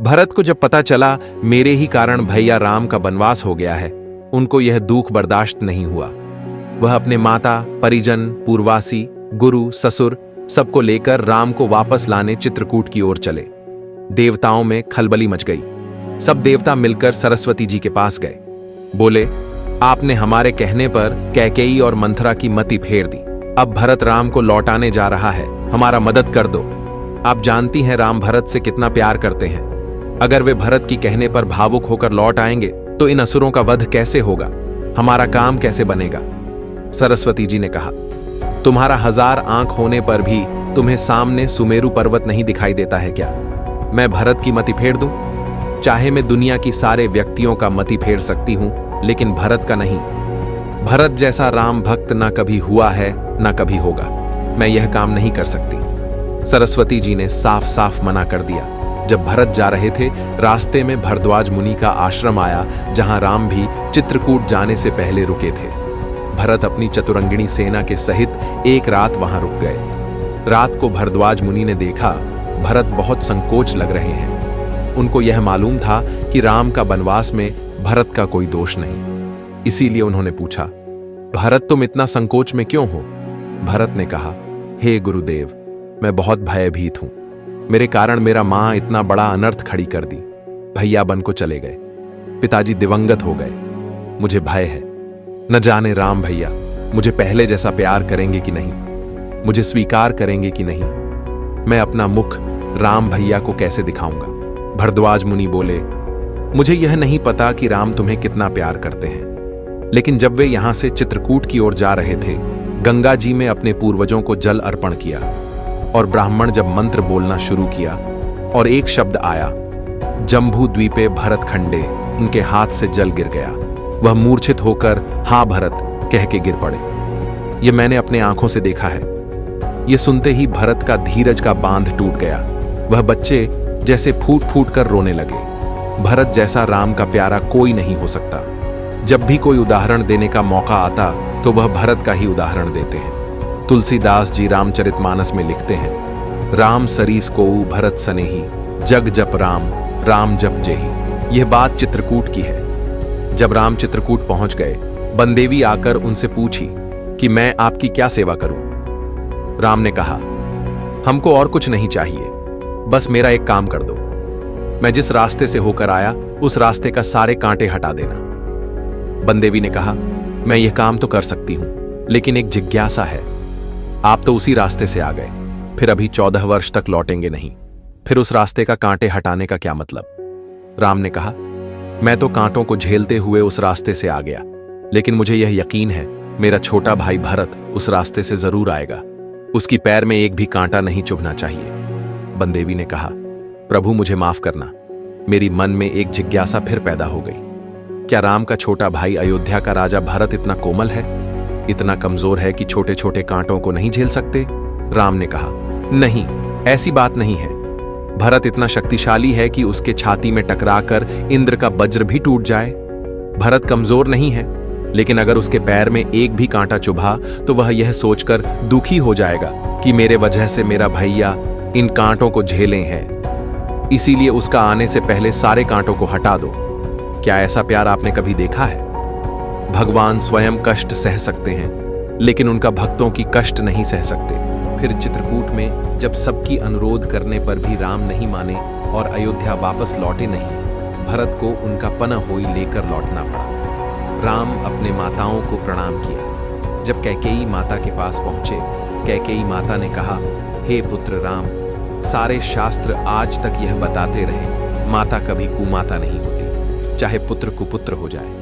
भरत को जब पता चला मेरे ही कारण भैया राम का वनवास हो गया है, उनको यह दुख बर्दाश्त नहीं हुआ। वह अपने माता, परिजन, पूर्वासी, गुरु, ससुर सबको लेकर राम को वापस लाने चित्रकूट की ओर चले। देवताओं में खलबली मच गई। सब देवता मिलकर सरस्वती जी के पास गए। बोले, आपने हमारे कहने पर कैकेयी और मंथरा की मति फेर दी। अब भरत राम को लौटाने जा रहा है, हमारा मदद कर दो। आप जानती हैं राम भरत से कितना प्यार करते हैं। अगर वे भरत की कहने पर भावुक होकर लौट आएंगे तो इन असुरों का वध कैसे होगा, हमारा काम कैसे बनेगा। सरस्वती जी ने कहा, तुम्हारा 1000 आंख होने पर भी तुम्हें सामने सुमेरु पर्वत नहीं दिखाई देता है क्या? मैं भरत की मति फेर दूं? चाहे मैं दुनिया की सारे व्यक्तियों का मति फेर सकती हूं, लेकिन भरत का नहीं। भरत जैसा राम भक्त ना कभी हुआ है ना कभी होगा। मैं यह काम नहीं कर सकती। सरस्वती जी ने साफ साफ मना कर दिया। जब भरत जा रहे थे, रास्ते में भरद्वाज मुनि का आश्रम आया, जहां राम भी चित्रकूट जाने से पहले रुके थे। भरत अपनी चतुरंगिणी सेना के सहित एक रात वहां रुक गए। रात को भरद्वाज मुनि ने देखा भरत बहुत संकोच लग रहे हैं। उनको यह मालूम था कि राम का वनवास में भरत का कोई दोष नहीं। इसीलिए उन्होंने पूछा, भरत तुम इतना संकोच में क्यों हो? भरत ने कहा, हे गुरुदेव, मैं बहुत भयभीत हूं। मेरे कारण मेरा मां इतना बड़ा अनर्थ खड़ी कर दी। भैया बन को चले गए, पिताजी दिवंगत हो गए। मुझे भय है, न जाने राम भैया मुझे पहले जैसा प्यार करेंगे कि नहीं, मुझे स्वीकार करेंगे कि नहीं। मैं अपना मुख राम भैया को कैसे दिखाऊंगा? भरद्वाज मुनि बोले, मुझे यह नहीं पता कि राम तुम्हें कितना प्यार करते हैं, लेकिन जब वे यहां से चित्रकूट की ओर जा रहे थे, गंगा जी में अपने पूर्वजों को जल अर्पण किया और ब्राह्मण जब मंत्र बोलना शुरू किया और एक शब्द आया, जम्बू द्वीपे भरत खंडे, उनके हाथ से जल गिर गया। वह मूर्छित होकर हां भरत कह के गिर पड़े। यह मैंने अपने आंखों से देखा है। यह सुनते ही भरत का धीरज का बांध टूट गया। वह बच्चे जैसे फूट फूट कर रोने लगे। भरत जैसा राम का प्यारा कोई नहीं हो सकता। जब भी कोई उदाहरण देने का मौका आता तो वह भरत का ही उदाहरण देते हैं। तुलसीदास जी रामचरितमानस में लिखते हैं, राम सरीस कोउ भरत सनेही, जग जप राम, राम जप जेही। यह बात चित्रकूट की है। जब राम चित्रकूट पहुंच गए, बनदेवी आकर उनसे पूछी कि मैं आपकी क्या सेवा करूं। राम ने कहा, हमको और कुछ नहीं चाहिए, बस मेरा एक काम कर दो। मैं जिस रास्ते से होकर आया उस रास्ते का सारे कांटे हटा देना। बनदेवी ने कहा, मैं यह काम तो कर सकती हूं, लेकिन एक जिज्ञासा है। आप तो उसी रास्ते से आ गए, फिर अभी 14 वर्ष तक लौटेंगे नहीं, फिर उस रास्ते का कांटे हटाने का क्या मतलब? राम ने कहा, मैं तो कांटों को झेलते हुए उस रास्ते से आ गया, लेकिन मुझे यह यकीन है मेरा छोटा भाई भरत उस रास्ते से जरूर आएगा। उसकी पैर में एक भी कांटा नहीं चुभना चाहिए। बनदेवी ने कहा, प्रभु मुझे माफ करना, मेरी मन में एक जिज्ञासा फिर पैदा हो गई। क्या राम का छोटा भाई अयोध्या का राजा भरत इतना कोमल है, इतना कमजोर है कि छोटे छोटे कांटों को नहीं झेल सकते? राम ने कहा, नहीं, ऐसी बात नहीं है। भरत इतना शक्तिशाली है कि उसके छाती में टकराकर इंद्र का वज्र भी टूट जाए। भरत कमजोर नहीं है, लेकिन अगर उसके पैर में एक भी कांटा चुभा तो वह यह सोचकर दुखी हो जाएगा कि मेरे वजह से मेरा भैया इन कांटों को झेले हैं। इसीलिए उसका आने से पहले सारे कांटों को हटा दो। क्या ऐसा प्यार आपने कभी देखा है? भगवान स्वयं कष्ट सह सकते हैं, लेकिन उनका भक्तों की कष्ट नहीं सह सकते। फिर चित्रकूट में जब सबकी अनुरोध करने पर भी राम नहीं माने और अयोध्या वापस लौटे नहीं, भरत को उनका पनहोई लेकर लौटना पड़ा। राम अपने माताओं को प्रणाम किया। जब कैकेयी माता के पास पहुंचे, कैकेयी माता ने कहा, हे पुत्र राम, सारे शास्त्र आज तक यह बताते रहे, माता कभी कुमाता नहीं होती, चाहे पुत्र कुपुत्र हो जाए।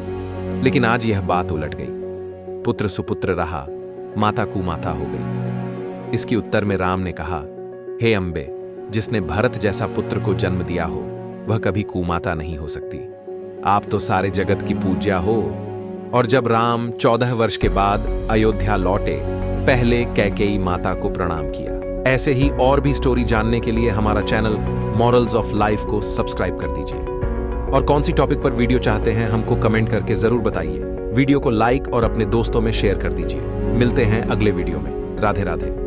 लेकिन आज यह बात उलट गई। पुत्र सुपुत्र रहा, माता कुमाता हो गई। इसके उत्तर में राम ने कहा, हे अंबे, जिसने भरत जैसा पुत्र को जन्म दिया हो वह कभी कुमाता नहीं हो सकती। आप तो सारे जगत की पूज्या हो। और जब राम 14 वर्ष के बाद अयोध्या लौटे, पहले कैकेयी माता को प्रणाम किया। ऐसे ही और भी स्टोरी जानने के लिए हमारा चैनल मॉरल्स ऑफ लाइफ को सब्सक्राइब कर दीजिए। और कौन सी टॉपिक पर वीडियो चाहते हैं हमको कमेंट करके जरूर बताइए। वीडियो को लाइक और अपने दोस्तों में शेयर कर दीजिए। मिलते हैं अगले वीडियो में। राधे राधे।